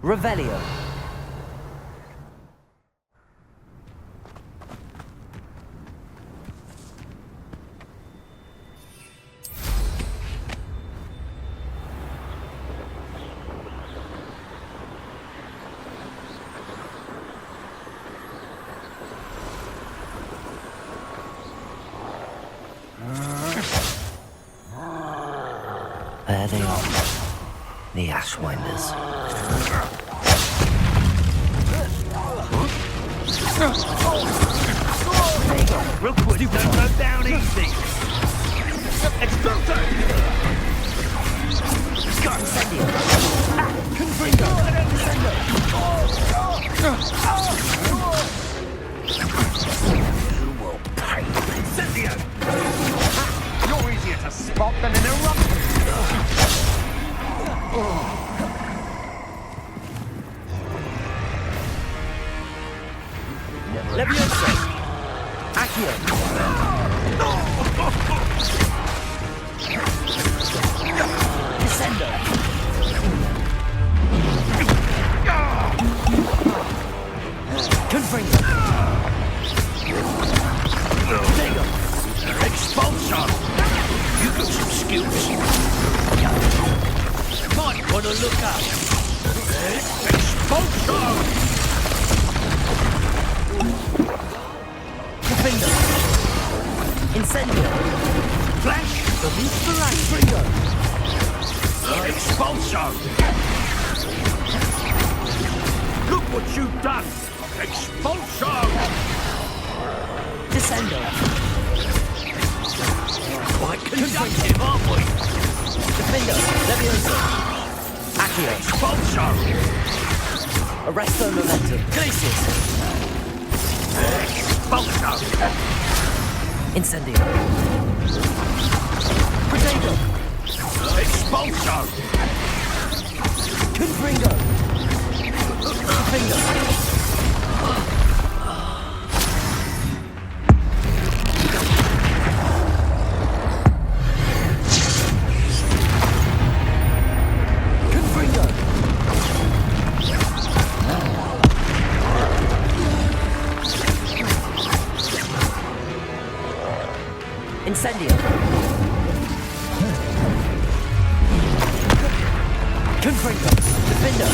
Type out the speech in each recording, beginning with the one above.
Revelio. There they are. The Ashwinders. Real quick, don't go down easy. Exploder! Got Incendio. Confringo. Incendio. You will pay. Incendio. You're easier to spot than an eruption. Leviosa! Accio! Descendo! Confringo! Dego! Expulsion! You got some skills. Might wanna look up. Expulsion! Confringo! Incendio! Flash! Release the right! Confringo! Expulsion! Look what you've done! Expulsion! Descendo! Quite conductive, aren't we? Defendo! Leviosa! Accio! Expulsion! Arresto momentum! Glacius! Expulsion! Incendio! Protego! Expulsion! Confringo! Confringo! Confringo! Incendio! Confringo! Defendo!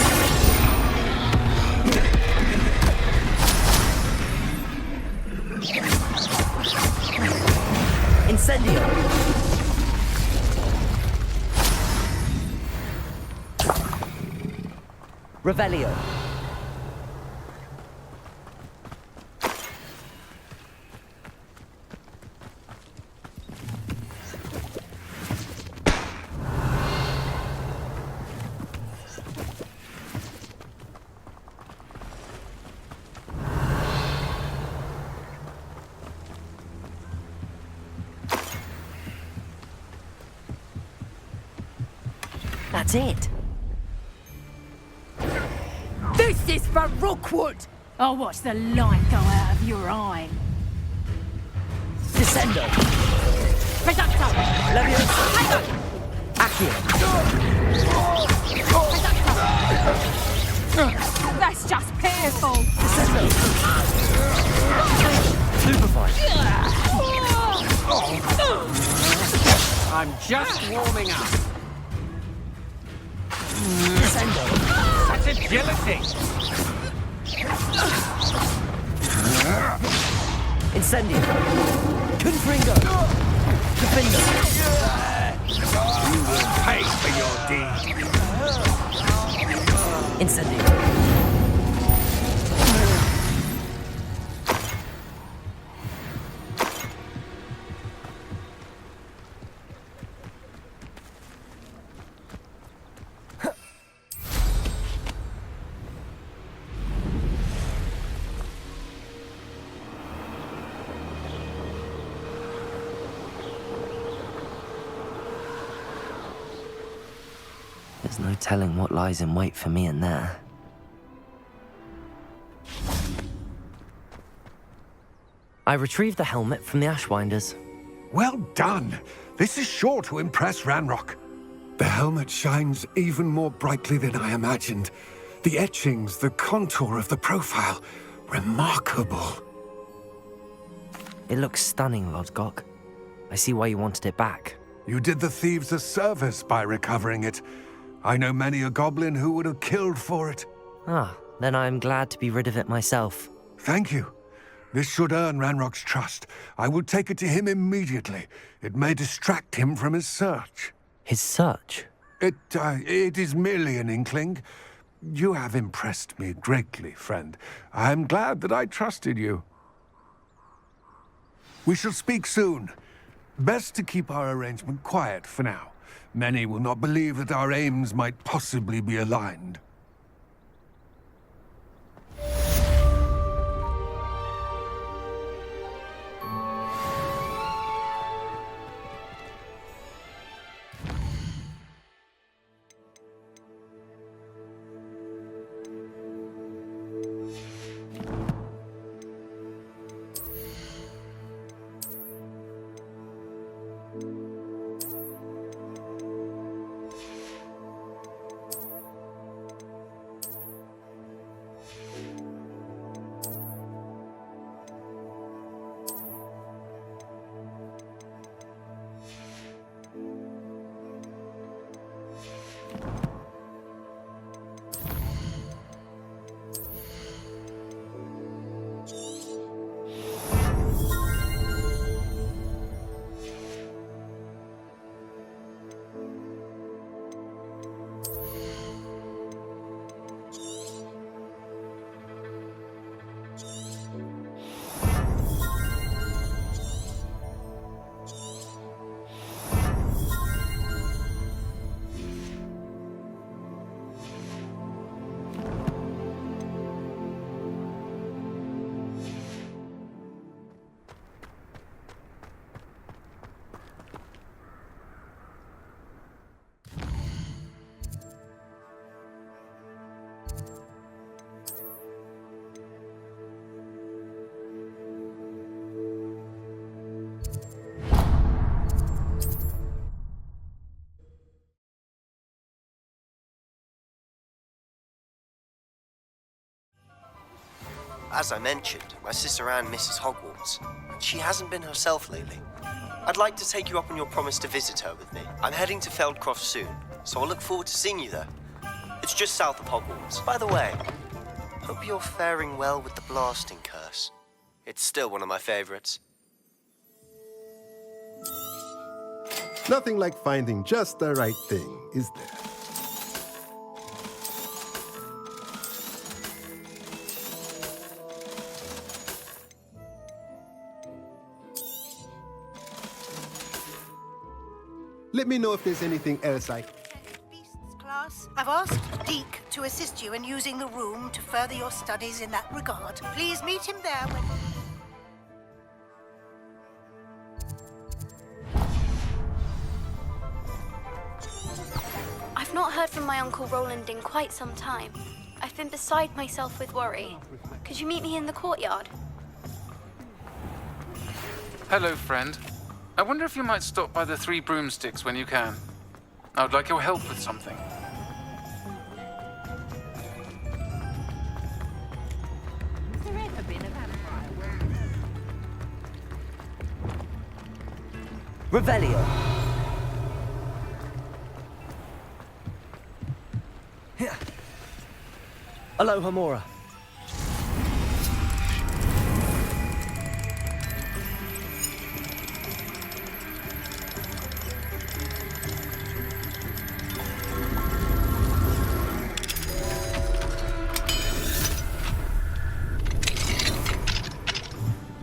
Incendio! Revelio! That's it. This is for Rookwood! I'll watch the light go out of your eye. Descendo! Reducto! Leviosa! Hang on! Accio! Reducto! That's just pitiful! Descendo! Stupefy! I'm just warming up. Descendo! Such agility! Incendio! Confringo! Defendo! You will pay for your deed. Incendio! There's no telling what lies in wait for me in there. I retrieved the helmet from the Ashwinders. Well done. This is sure to impress Ranrock. The helmet shines even more brightly than I imagined. The etchings, the contour of the profile. Remarkable. It looks stunning, Lodgok. I see why you wanted it back. You did the thieves a service by recovering it. I know many a goblin who would have killed for it. Ah, then I am glad to be rid of it myself. Thank you. This should earn Ranrock's trust. I will take it to him immediately. It may distract him from his search. His search? It is merely an inkling. You have impressed me greatly, friend. I am glad that I trusted you. We shall speak soon. Best to keep our arrangement quiet for now. Many will not believe that our aims might possibly be aligned. As I mentioned, my sister Anne misses Hogwarts. She hasn't been herself lately. I'd like to take you up on your promise to visit her with me. I'm heading to Feldcroft soon, so I'll look forward to seeing you there. It's just south of Hogwarts. By the way, hope you're faring well with the blasting curse. It's still one of my favorites. Nothing like finding just the right thing, is there? Let me know if there's anything else Beasts class, I've asked Deek to assist you in using the room to further your studies in that regard. Please meet him there when... I've not heard from my Uncle Roland in quite some time. I've been beside myself with worry. Could you meet me in the courtyard? Hello, friend. I wonder if you might stop by the Three Broomsticks when you can. I would like your help with something. Revelio. Here. Aloha Mora.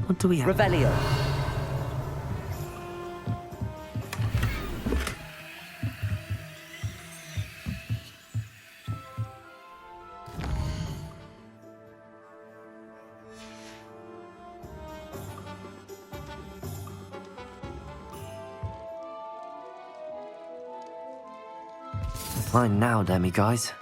What do we have? Revelio. Fine now, demiguys.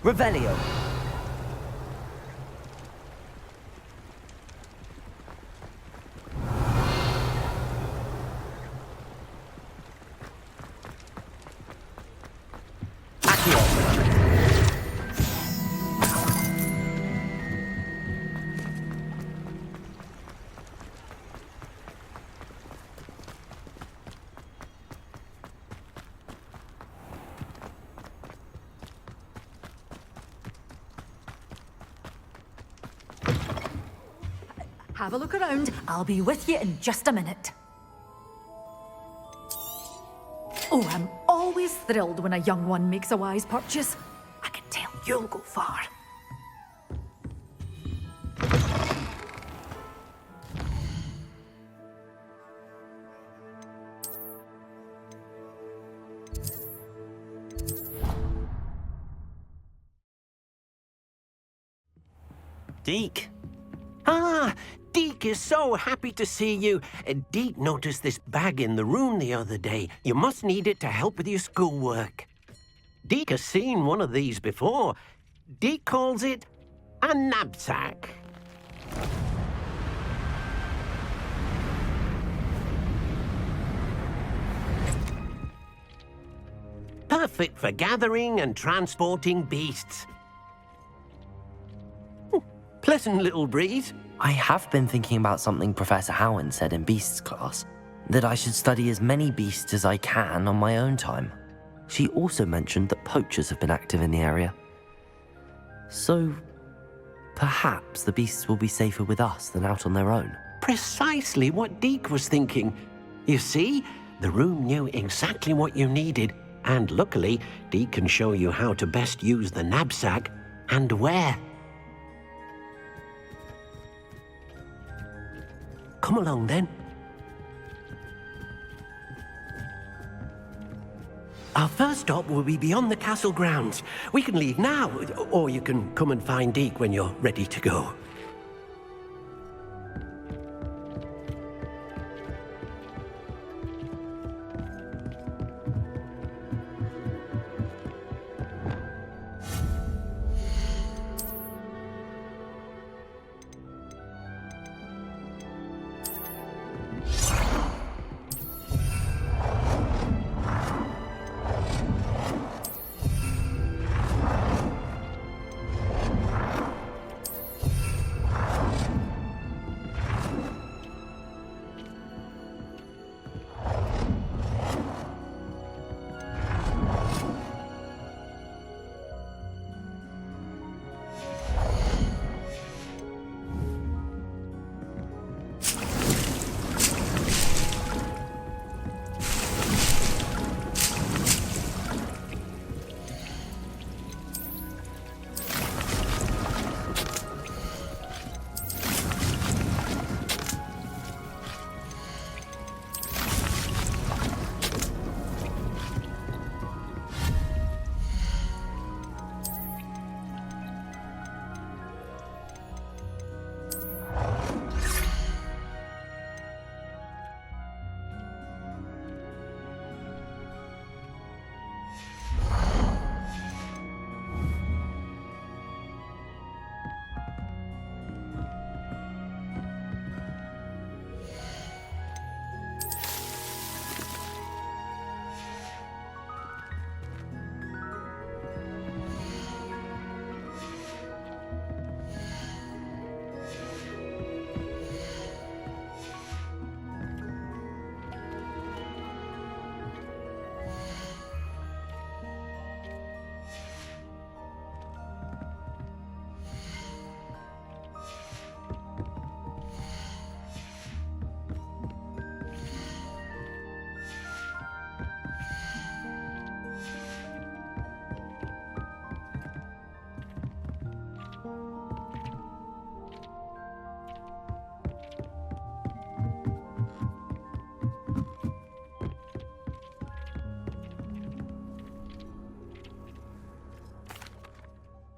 Revelio. Have a look around. I'll be with you in just a minute. Oh, I'm always thrilled when a young one makes a wise purchase. I can tell you'll go far. Deek. Ah, Deek is so happy to see you. Deek noticed this bag in the room the other day. You must need it to help with your schoolwork. Deek has seen one of these before. Deek calls it a knapsack. Perfect for gathering and transporting beasts. Pleasant little breeze. I have been thinking about something Professor Howen said in Beasts class, that I should study as many beasts as I can on my own time. She also mentioned that poachers have been active in the area. So, perhaps the beasts will be safer with us than out on their own. Precisely what Deek was thinking. You see, the room knew exactly what you needed, and luckily, Deek can show you how to best use the knapsack and where. Come along, then. Our first stop will be beyond the castle grounds. We can leave now, or you can come and find Deek when you're ready to go.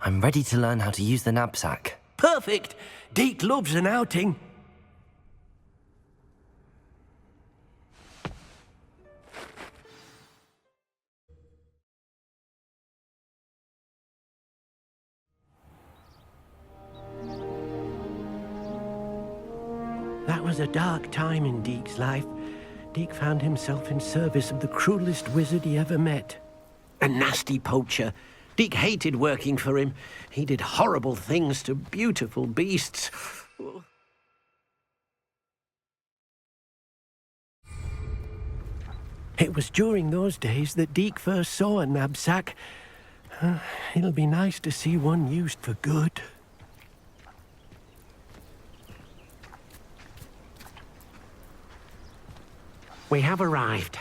I'm ready to learn how to use the knapsack. Perfect! Deek loves an outing. that was a dark time in Deek's life. Deek found himself in service of the cruelest wizard he ever met. A nasty poacher. Deek hated working for him. He did horrible things to beautiful beasts. It was during those days that Deek first saw a knapsack. It'll be nice to see one used for good. We have arrived.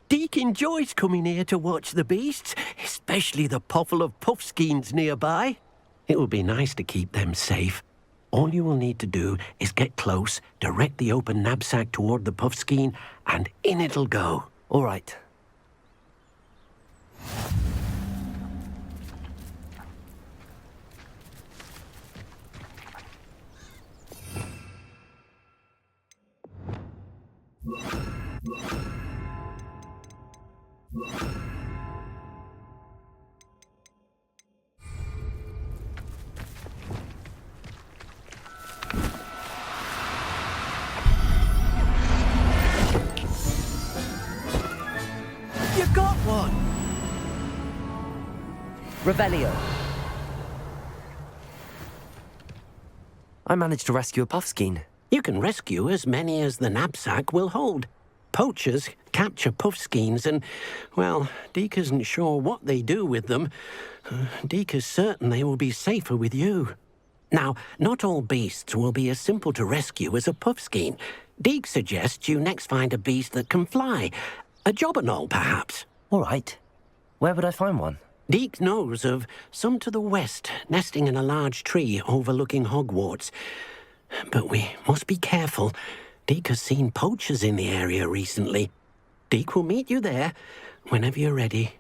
Deek enjoys coming here to watch the beasts, especially the puffle of puffskeins nearby. It will be nice to keep them safe. All you will need to do is get close, direct the open knapsack toward the puffskein, and in it'll go. All right. You got one! Revelio. I managed to rescue a puffskein. You can rescue as many as the knapsack will hold. Poachers capture puffskeins and, well, Deek isn't sure what they do with them. Deek is certain they will be safer with you. Now, not all beasts will be as simple to rescue as a puffskein. Deek suggests you next find a beast that can fly. A jobberknoll, perhaps. All right. Where would I find one? Deek knows of some to the west, nesting in a large tree overlooking Hogwarts. But we must be careful. Deek has seen poachers in the area recently. Deek will meet you there whenever you're ready.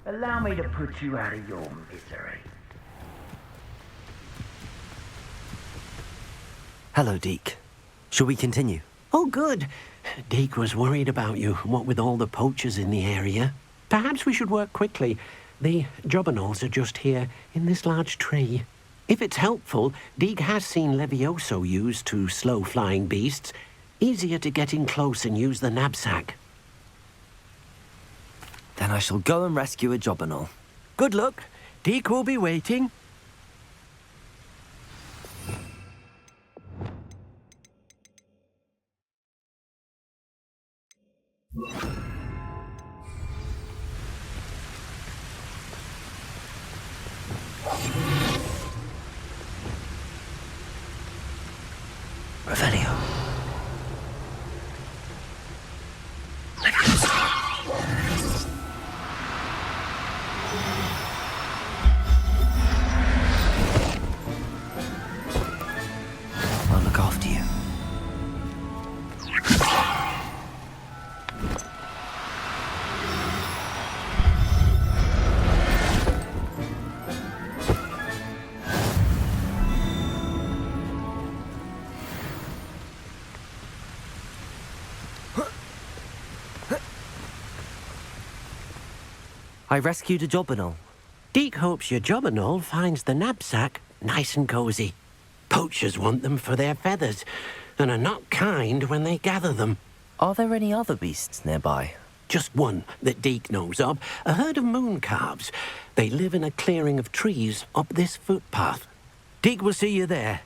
Allow me to put you out of your misery. Hello, Deek. Shall we continue? Oh, good. Deek was worried about you, what with all the poachers in the area. Perhaps we should work quickly. The jobberknolls are just here, in this large tree. If it's helpful, Deek has seen Levioso used to slow flying beasts. Easier to get in close and use the knapsack. Then I shall go and rescue a jobberknoll. Good luck. Deek will be waiting. Revelio. I'll look after you. I rescued a jobberknoll. Deek hopes your jobberknoll finds the knapsack nice and cozy. Poachers want them for their feathers, and are not kind when they gather them. Are there any other beasts nearby? Just one that Deek knows of, a herd of moon calves. They live in a clearing of trees up this footpath. Deek will see you there.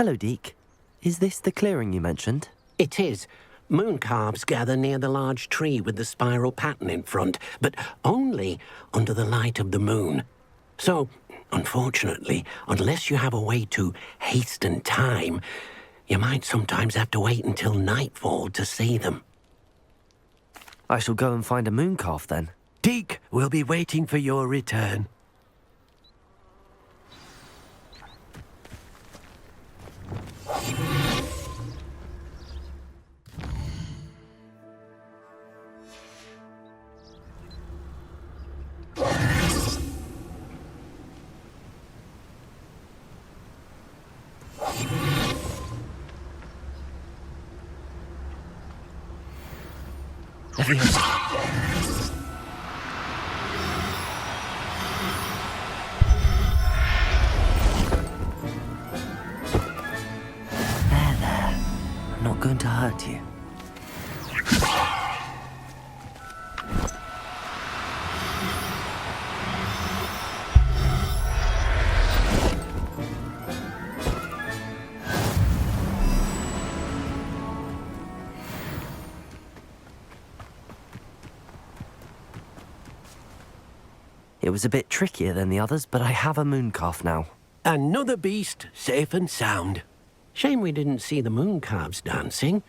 Hello, Deek. Is this the clearing you mentioned? It is. Moon calves gather near the large tree with the spiral pattern in front, but only under the light of the moon. So, unfortunately, unless you have a way to hasten time, you might sometimes have to wait until nightfall to see them. I shall go and find a moon calf then. Deek will be waiting for your return. There. I'm not going to hurt you. It was a bit trickier than the others, but I have a moon calf now. Another beast, safe and sound. Shame we didn't see the moon calves dancing.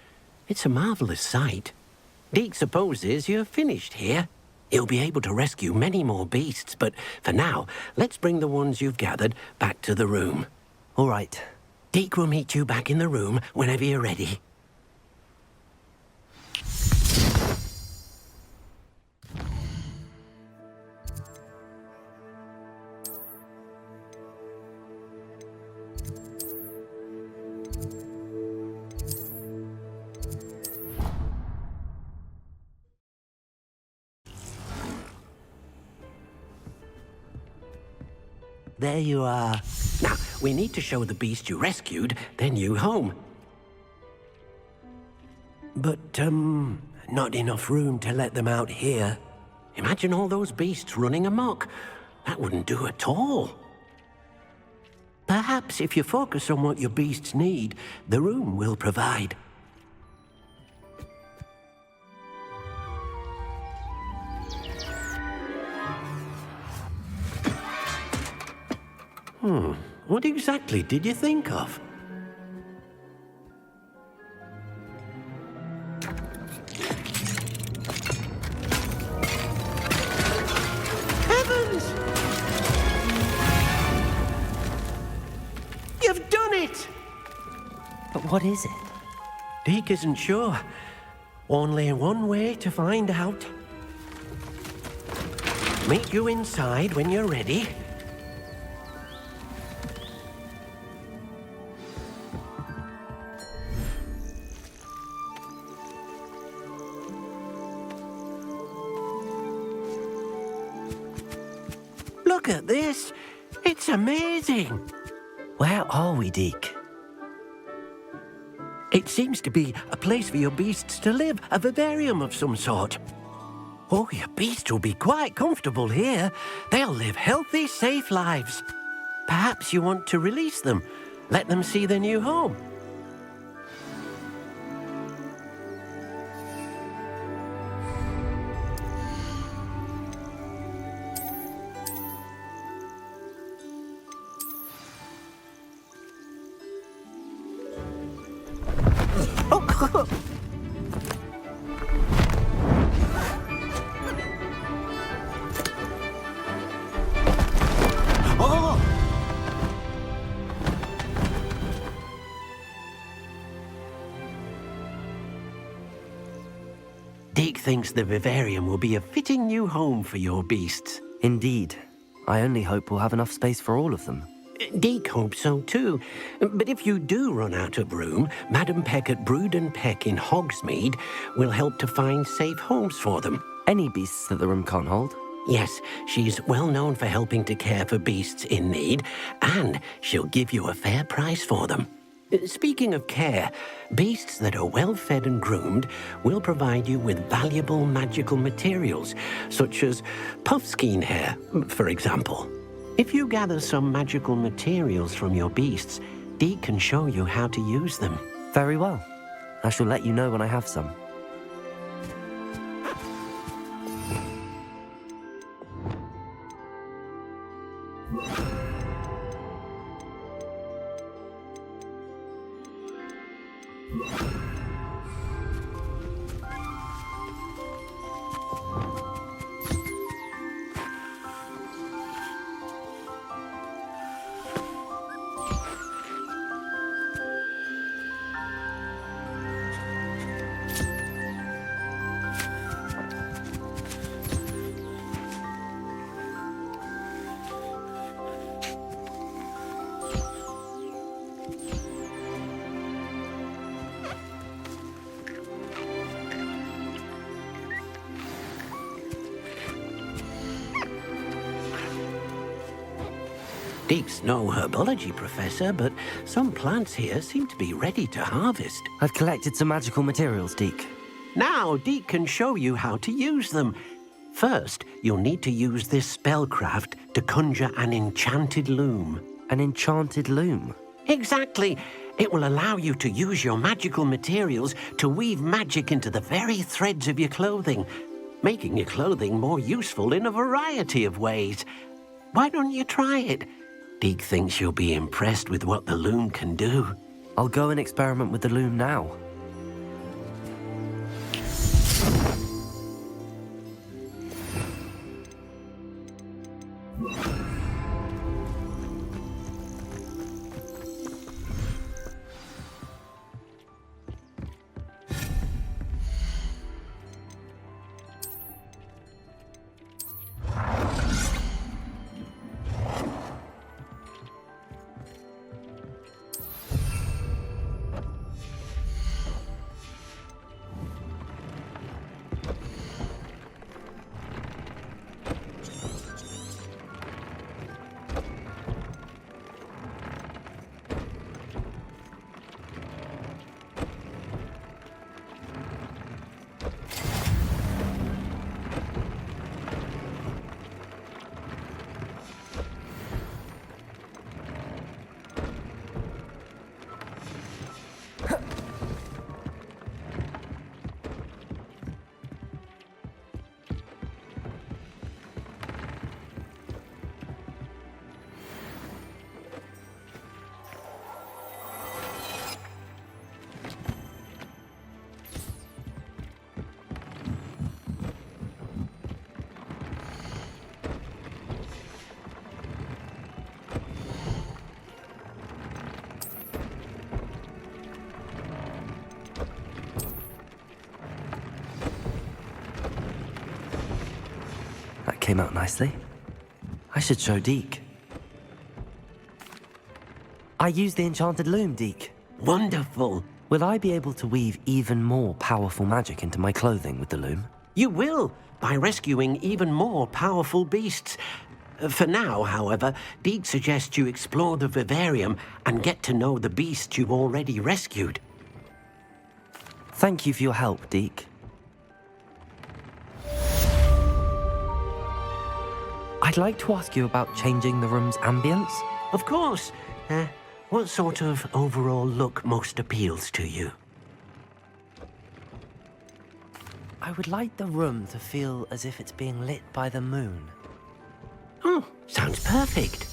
It's a marvelous sight. Deek supposes you're finished here. He'll be able to rescue many more beasts, but for now, let's bring the ones you've gathered back to the room. All right. Deek will meet you back in the room whenever you're ready. There you are. Now, we need to show the beast you rescued their new home. But, not enough room to let them out here. Imagine all those beasts running amok. That wouldn't do at all. Perhaps if you focus on what your beasts need, the room will provide. What exactly did you think of? Heavens! You've done it! But what is it? Deek isn't sure. Only one way to find out. Meet you inside when you're ready. Look at this. It's amazing. Where are we, Deek? It seems to be a place for your beasts to live, a vivarium of some sort. Oh, your beasts will be quite comfortable here. They'll live healthy, safe lives. Perhaps you want to release them, let them see their new home. Deek thinks the vivarium will be a fitting new home for your beasts. Indeed. I only hope we'll have enough space for all of them. Deek hopes so too. But if you do run out of room, Madam Peck at Brood and Peck in Hogsmeade will help to find safe homes for them. Any beasts that the room can't hold? Yes, she's well known for helping to care for beasts in need, and she'll give you a fair price for them. Speaking of care, beasts that are well fed and groomed will provide you with valuable magical materials, such as puffskein hair, for example. If you gather some magical materials from your beasts, Deek can show you how to use them. Very well. I shall let you know when I have some. Deek's no herbology professor, but some plants here seem to be ready to harvest. I've collected some magical materials, Deek. Now Deek can show you how to use them. First, you'll need to use this spellcraft to conjure an enchanted loom. An enchanted loom? Exactly. It will allow you to use your magical materials to weave magic into the very threads of your clothing, making your clothing more useful in a variety of ways. Why don't you try it? Deek thinks you'll be impressed with what the loom can do. I'll go and experiment with the loom now. That came out nicely. I should show Deek. I used the enchanted loom, Deek. Wonderful. Will I be able to weave even more powerful magic into my clothing with the loom? You will, by rescuing even more powerful beasts. For now, however, Deek suggests you explore the vivarium and get to know the beasts you've already rescued. Thank you for your help, Deek. I'd like to ask you about changing the room's ambience. Of course. What sort of overall look most appeals to you? I would like the room to feel as if it's being lit by the moon. Oh, sounds perfect.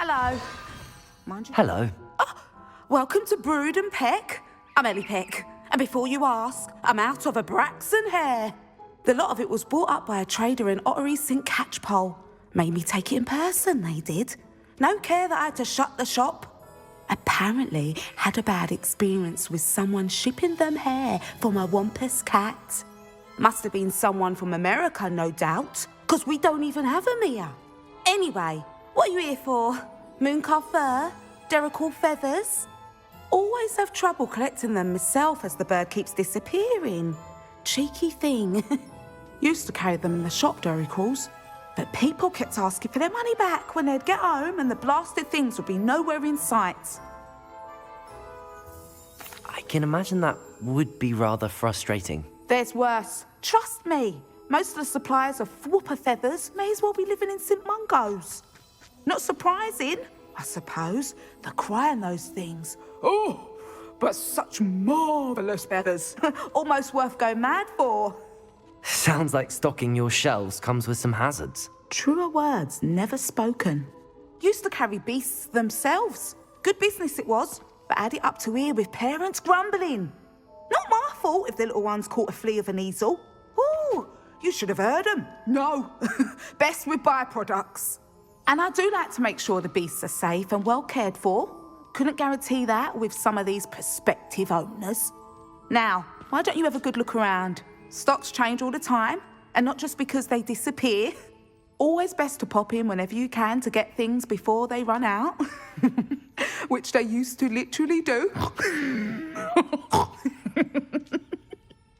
Hello. Mind you. Hello. Welcome to Brood and Peck. I'm Ellie Peck. And before you ask, I'm out of a Braxton hair. The lot of it was bought up by a trader in Ottery St. Catchpole. Made me take it in person, they did. No care that I had to shut the shop. Apparently had a bad experience with someone shipping them hair from a Wampus cat. Must have been someone from America, no doubt, because we don't even have them here. Anyway, what are you here for? Mooncar fur? Derrickle feathers? Always have trouble collecting them myself as the bird keeps disappearing. Cheeky thing. Used to carry them in the shop, Derricles. But people kept asking for their money back when they'd get home and the blasted things would be nowhere in sight. I can imagine that would be rather frustrating. There's worse. Trust me. Most of the suppliers of whooper feathers may as well be living in St. Mungo's. Not surprising, I suppose, the cry on those things. Oh, but such marvellous feathers. Almost worth going mad for. Sounds like stocking your shelves comes with some hazards. Truer words never spoken. Used to carry beasts themselves. Good business it was, but had it up to here with parents grumbling. Not my fault if the little ones caught a flea of an easel. Ooh, you should have heard them. No, best with byproducts. And I do like to make sure the beasts are safe and well cared for. Couldn't guarantee that with some of these prospective owners. Now, why don't you have a good look around? Stocks change all the time, and not just because they disappear. Always best to pop in whenever you can to get things before they run out. Which they used to literally do.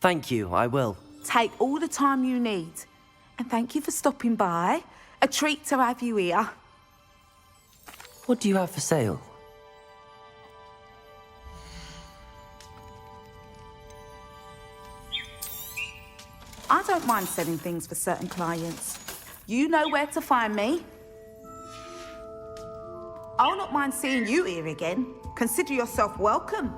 Thank you, I will. Take all the time you need. And thank you for stopping by. A treat to have you here. What do you have for sale? I don't mind selling things for certain clients. You know where to find me. I'll not mind seeing you here again. Consider yourself welcome.